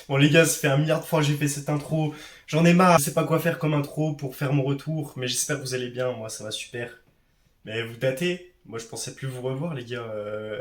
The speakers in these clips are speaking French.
Bon les gars, ça fait 1 milliard de fois que j'ai fait cette intro. J'en ai marre, je sais pas quoi faire comme intro pour faire mon retour, mais j'espère que vous allez bien, moi ça va super. Mais vous datez? Moi je pensais plus vous revoir les gars.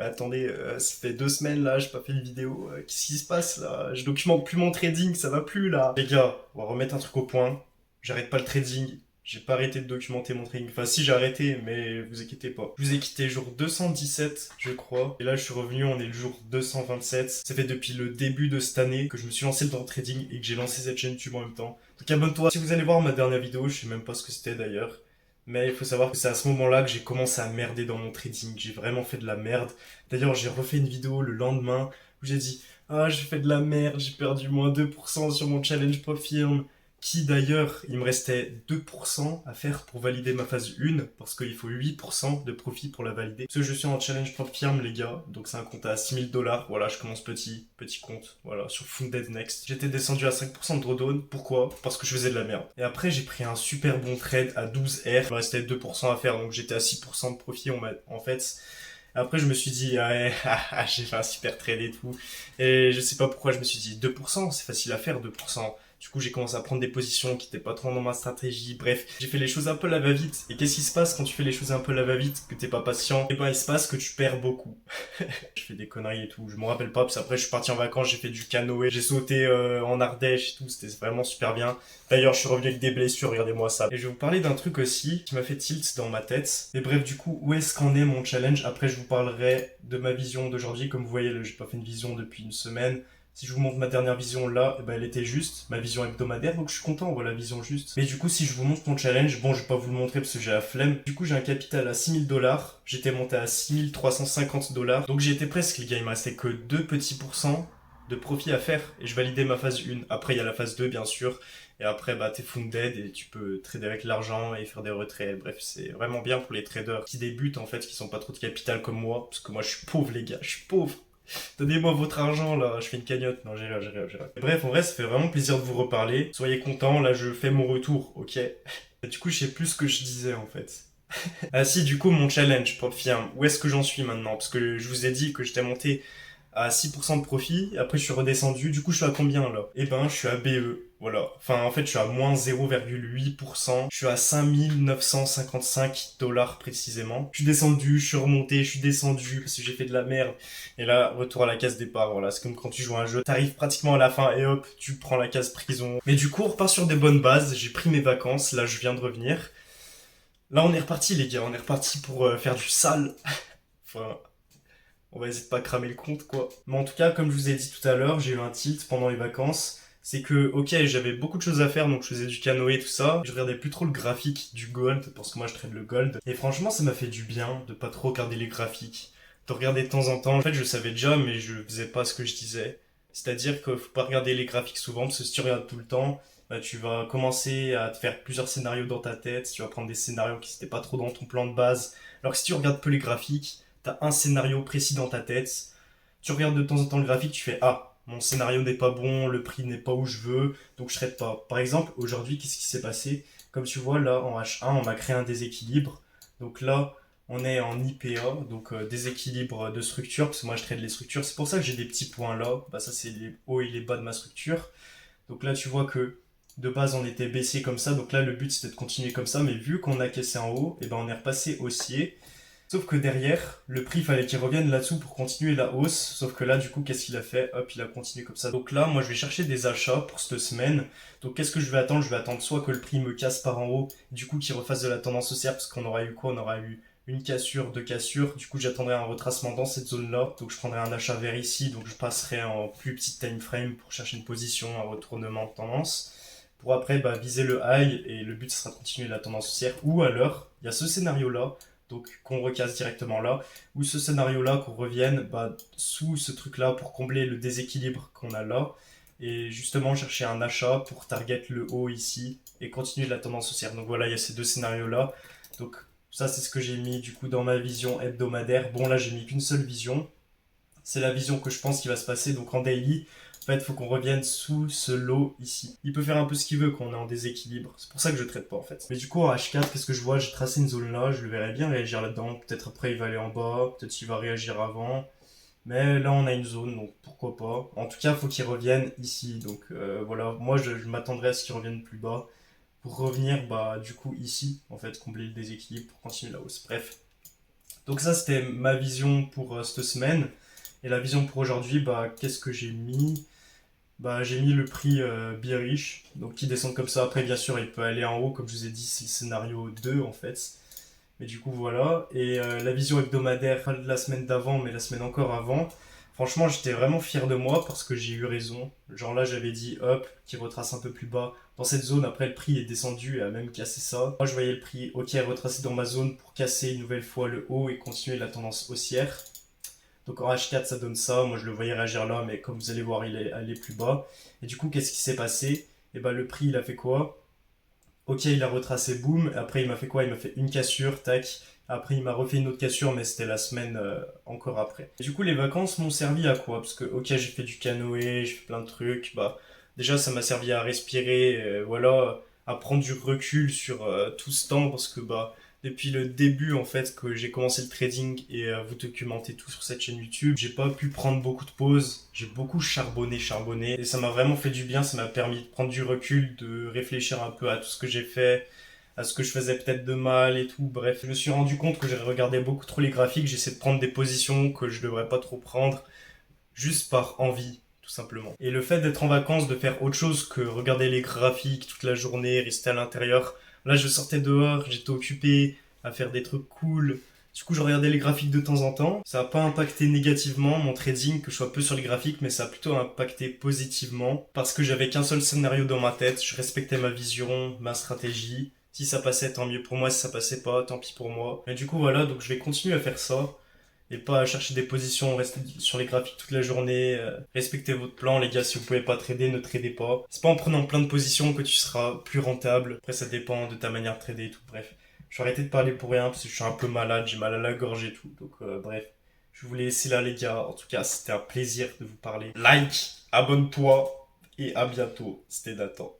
Attendez, ça fait 2 semaines là, j'ai pas fait de vidéo. Qu'est-ce qui se passe là? Je documente plus mon trading, ça va plus là. Les gars, on va remettre un truc au point. J'arrête pas le trading. J'ai pas arrêté de documenter mon trading. Enfin si j'ai arrêté, mais vous inquiétez pas. Je vous ai quitté jour 217, je crois. Et là je suis revenu, on est le jour 227. Ça fait depuis le début de cette année que je me suis lancé dans le trading et que j'ai lancé cette chaîne YouTube en même temps. Donc abonne-toi. Si vous allez voir ma dernière vidéo, je sais même pas ce que c'était d'ailleurs. Mais il faut savoir que c'est à ce moment-là que j'ai commencé à merder dans mon trading. J'ai vraiment fait de la merde. D'ailleurs, j'ai refait une vidéo le lendemain où j'ai dit ah, j'ai fait de la merde, j'ai perdu moins 2% sur mon challenge Profirm. Qui d'ailleurs, il me restait 2% à faire pour valider ma phase 1, parce qu'il faut 8% de profit pour la valider. Parce que je suis en challenge Profirm, les gars, donc c'est un compte à 6 000 $. Voilà, je commence petit compte, voilà, sur Funded Next. J'étais descendu à 5% de drawdown. Pourquoi? Parce que je faisais de la merde. Et après, j'ai pris un super bon trade à 12R. Il me restait 2% à faire, donc j'étais à 6% de profit en fait. Après, je me suis dit, ah ouais, j'ai fait un super trade et tout. Et je sais pas pourquoi je me suis dit 2%, c'est facile à faire 2%. Du coup, j'ai commencé à prendre des positions qui n'étaient pas trop dans ma stratégie. Bref, j'ai fait les choses un peu la va-vite. Et qu'est-ce qui se passe quand tu fais les choses un peu la va-vite, que t'es pas patient? Et ben, il se passe que tu perds beaucoup. Je fais des conneries et tout, je me rappelle pas, parce qu'après je suis parti en vacances, j'ai fait du canoë, j'ai sauté en Ardèche et tout, c'était vraiment super bien. D'ailleurs, je suis revenu avec des blessures, regardez-moi ça. Et je vais vous parler d'un truc aussi qui m'a fait tilt dans ma tête. Et bref, du coup, où est-ce qu'en est mon challenge? Après, je vous parlerai de ma vision d'aujourd'hui. Comme vous voyez, j'ai pas fait une vision depuis une semaine. Si je vous montre ma dernière vision là, eh ben, elle était juste, ma vision hebdomadaire, donc je suis content, voilà, vision juste. Mais du coup, si je vous montre mon challenge, bon, je vais pas vous le montrer parce que j'ai la flemme. Du coup, j'ai un capital à 6 000 $, j'étais monté à 6 350 $, donc j'ai été presque, les gars, il me restait que 2 petits pourcents de profit à faire, et je validais ma phase 1. Après, il y a la phase 2, bien sûr, et après, bah, t'es funded, et tu peux trader avec l'argent et faire des retraits. Bref, c'est vraiment bien pour les traders qui débutent, en fait, qui sont pas trop de capital comme moi, parce que moi, je suis pauvre, les gars, je suis pauvre. Donnez-moi votre argent là, je fais une cagnotte. Non, j'ai rêve. Bref, en vrai, ça fait vraiment plaisir de vous reparler. Soyez contents, là je fais mon retour, ok? Du coup, je sais plus ce que je disais en fait. Ah si, du coup, mon challenge, pour firme, où est-ce que j'en suis maintenant? Parce que je vous ai dit que j'étais monté à 6% de profit, après je suis redescendu, du coup je suis à combien là? Eh ben je suis à BE, voilà. Enfin en fait je suis à moins 0,8%, je suis à 5 955 $ précisément. Je suis descendu, je suis remonté, je suis descendu parce que j'ai fait de la merde. Et là, retour à la case départ, voilà. C'est comme quand tu joues à un jeu, t'arrives pratiquement à la fin et hop, tu prends la case prison. Mais du coup on repart sur des bonnes bases, j'ai pris mes vacances, là je viens de revenir. Là on est reparti les gars, on est reparti pour faire du sale. Enfin, on va essayer de pas cramer le compte, quoi. Mais en tout cas, comme je vous ai dit tout à l'heure, j'ai eu un tilt pendant les vacances. C'est que, ok, j'avais beaucoup de choses à faire, donc je faisais du canoë, tout ça. Je regardais plus trop le graphique du gold, parce que moi je trade le gold. Et franchement, ça m'a fait du bien de pas trop regarder les graphiques. De regarder de temps en temps. En fait, je savais déjà, mais je faisais pas ce que je disais. C'est-à-dire qu'il faut pas regarder les graphiques souvent, parce que si tu regardes tout le temps, bah, tu vas commencer à te faire plusieurs scénarios dans ta tête. Tu vas prendre des scénarios qui n'étaient pas trop dans ton plan de base. Alors que si tu regardes peu les graphiques, t'as un scénario précis dans ta tête, tu regardes de temps en temps le graphique, tu fais ah, mon scénario n'est pas bon, le prix n'est pas où je veux, donc je traite pas. Par exemple, aujourd'hui, qu'est-ce qui s'est passé? Comme tu vois là en H1, on m'a créé un déséquilibre. Donc là, on est en IPA, donc déséquilibre de structure, parce que moi je trade les structures. C'est pour ça que j'ai des petits points là. Bah ça c'est les hauts et les bas de ma structure. Donc là tu vois que de base on était baissé comme ça, donc là le but c'était de continuer comme ça, mais vu qu'on a caissé en haut, et ben on est repassé haussier. Sauf que derrière, le prix, il fallait qu'il revienne là-dessous pour continuer la hausse. Sauf que là, du coup, qu'est-ce qu'il a fait? Hop, il a continué comme ça. Donc là, moi, je vais chercher des achats pour cette semaine. Donc qu'est-ce que je vais attendre? Je vais attendre soit que le prix me casse par en haut, du coup, qu'il refasse de la tendance haussière, parce qu'on aura eu quoi? On aura eu une cassure, deux cassures. Du coup, j'attendrai un retracement dans cette zone-là. Donc je prendrai un achat vers ici. Donc je passerai en plus petit time frame pour chercher une position, un retournement de tendance. Pour après bah, viser le high et le but sera de continuer la tendance haussière. Ou alors, il y a ce scénario-là donc qu'on recasse directement là, ou ce scénario-là qu'on revienne bah, sous ce truc-là pour combler le déséquilibre qu'on a là, et justement chercher un achat pour target le haut ici et continuer la tendance haussière. Donc voilà, il y a ces deux scénarios-là. Donc ça, c'est ce que j'ai mis du coup dans ma vision hebdomadaire. Bon, là, j'ai mis qu'une seule vision. C'est la vision que je pense qui va se passer. Donc en daily, en fait, il faut qu'on revienne sous ce lot ici. Il peut faire un peu ce qu'il veut quand on est en déséquilibre. C'est pour ça que je ne traite pas en fait. Mais du coup, en H4, qu'est-ce que je vois? J'ai tracé une zone là, je le verrai bien réagir là-dedans. Peut-être après, il va aller en bas, peut-être qu'il va réagir avant. Mais là, on a une zone, donc pourquoi pas. En tout cas, il faut qu'ils reviennent ici. Donc voilà, moi, je m'attendrais à ce qu'ils reviennent plus bas pour revenir, bah, du coup, ici, en fait, combler le déséquilibre pour continuer la hausse. Bref. Donc ça, c'était ma vision pour cette semaine. Et la vision pour aujourd'hui, bah, qu'est-ce que j'ai mis? Bah, j'ai mis le prix bearish, donc qui descend comme ça. Après, bien sûr, il peut aller en haut, comme je vous ai dit, c'est le scénario 2 en fait. Mais du coup, voilà. Et la vision hebdomadaire, pas de la semaine d'avant, mais la semaine encore avant. Franchement, j'étais vraiment fier de moi parce que j'ai eu raison. Genre là, j'avais dit hop, qui retrace un peu plus bas. Dans cette zone, après, le prix est descendu et a même cassé ça. Moi, je voyais le prix, ok, retracer dans ma zone pour casser une nouvelle fois le haut et continuer la tendance haussière. Donc en H4, ça donne ça. Moi, je le voyais réagir là, mais comme vous allez voir, il est allé plus bas. Et du coup, qu'est-ce qui s'est passé? Et bah, le prix, il a fait quoi? Ok, il a retracé, boum. Après, il m'a fait quoi? Il m'a fait une cassure, tac. Après, il m'a refait une autre cassure, mais c'était la semaine encore après. Et du coup, les vacances m'ont servi à quoi? Parce que, ok, j'ai fait du canoë, j'ai fait plein de trucs. Bah, déjà, ça m'a servi à respirer, voilà, à prendre du recul sur tout ce temps, parce que, bah, depuis le début, en fait, que j'ai commencé le trading et à vous documenter tout sur cette chaîne YouTube, j'ai pas pu prendre beaucoup de pauses. J'ai beaucoup charbonné. Et ça m'a vraiment fait du bien, ça m'a permis de prendre du recul, de réfléchir un peu à tout ce que j'ai fait, à ce que je faisais peut-être de mal et tout. Bref, je me suis rendu compte que j'ai regardé beaucoup trop les graphiques, j'essaie de prendre des positions que je devrais pas trop prendre, juste par envie, tout simplement. Et le fait d'être en vacances, de faire autre chose que regarder les graphiques toute la journée, rester à l'intérieur. Là, je sortais dehors, j'étais occupé à faire des trucs cool. Du coup, je regardais les graphiques de temps en temps. Ça n'a pas impacté négativement mon trading, que je sois peu sur les graphiques, mais ça a plutôt impacté positivement. Parce que j'avais qu'un seul scénario dans ma tête, je respectais ma vision, ma stratégie. Si ça passait, tant mieux pour moi. Si ça passait pas, tant pis pour moi. Et du coup, voilà, donc je vais continuer à faire ça et pas à chercher des positions, rester sur les graphiques toute la journée. Respectez votre plan, les gars. Si vous pouvez pas trader, ne tradez pas. C'est pas en prenant plein de positions que tu seras plus rentable. Après, ça dépend de ta manière de trader et tout. Bref, je vais arrêter de parler pour rien parce que je suis un peu malade, j'ai mal à la gorge et tout. Donc, bref, je vous laisse là, les gars. En tout cas, c'était un plaisir de vous parler. Like, abonne-toi et à bientôt. C'était Nathan.